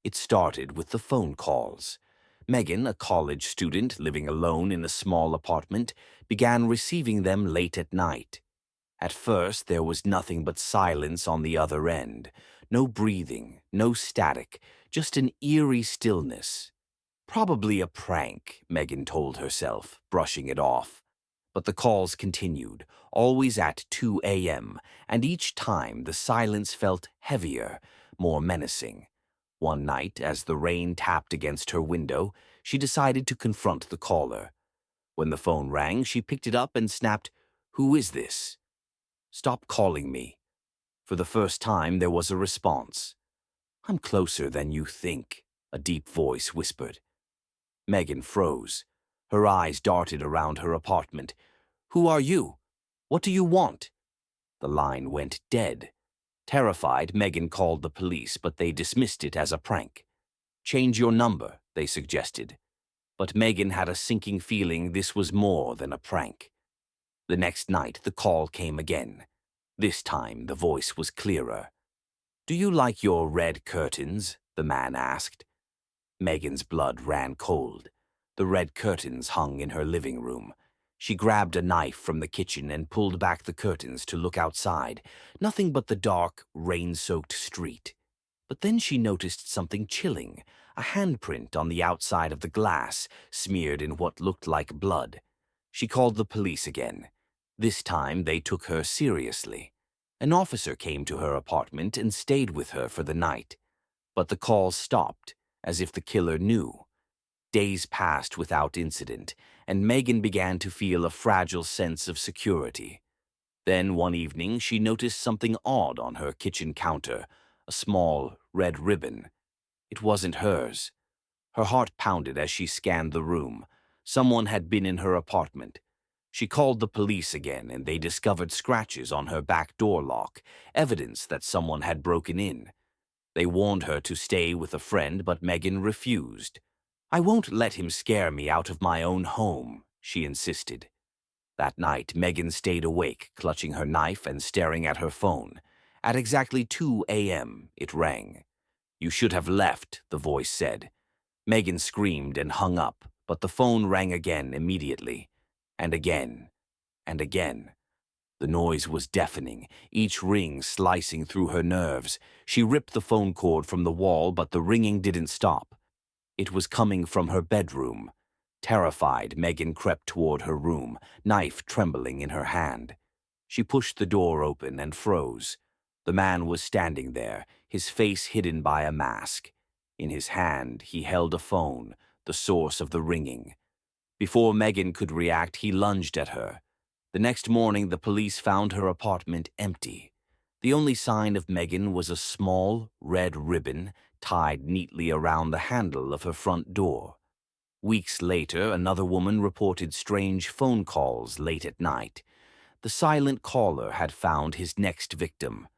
It started with the phone calls. Megan, a college student living alone in a small apartment, began receiving them late at night. At first, there was nothing but silence on the other end. No breathing, no static, just an eerie stillness. Probably a prank, Megan told herself, brushing it off. But the calls continued, always at 2 a.m., and each time the silence felt heavier, more menacing. One night, as the rain tapped against her window, she decided to confront the caller. When the phone rang, she picked it up and snapped, "Who is this?" "Stop calling me." For the first time, there was a response. "I'm closer than you think," a deep voice whispered. Megan froze. Her eyes darted around her apartment. "Who are you? What do you want?" The line went dead. Terrified, Megan called the police, but they dismissed it as a prank. "Change your number," they suggested. But Megan had a sinking feeling this was more than a prank. The next night, the call came again. This time, the voice was clearer. "Do you like your red curtains?" the man asked. Megan's blood ran cold. The red curtains hung in her living room. She grabbed a knife from the kitchen and pulled back the curtains to look outside. Nothing but the dark, rain-soaked street. But then she noticed something chilling, a handprint on the outside of the glass, smeared in what looked like blood. She called the police again. This time they took her seriously. An officer came to her apartment and stayed with her for the night. But the calls stopped, as if the killer knew. Days passed without incident, and Megan began to feel a fragile sense of security. Then one evening she noticed something odd on her kitchen counter, a small red ribbon. It wasn't hers. Her heart pounded as she scanned the room. Someone had been in her apartment. She called the police again, and they discovered scratches on her back door lock, evidence that someone had broken in. They warned her to stay with a friend, but Megan refused. "I won't let him scare me out of my own home," she insisted. That night, Megan stayed awake, clutching her knife and staring at her phone. At exactly 2 a.m., it rang. "You should have left," the voice said. Megan screamed and hung up, but the phone rang again immediately. And again. And again. The noise was deafening, each ring slicing through her nerves. She ripped the phone cord from the wall, but the ringing didn't stop. It was coming from her bedroom. Terrified, Megan crept toward her room, knife trembling in her hand. She pushed the door open and froze. The man was standing there, his face hidden by a mask. In his hand, he held a phone, the source of the ringing. Before Megan could react, he lunged at her. The next morning, the police found her apartment empty. The only sign of Megan was a small, red ribbon tied neatly around the handle of her front door. Weeks later, another woman reported strange phone calls late at night. The silent caller had found his next victim,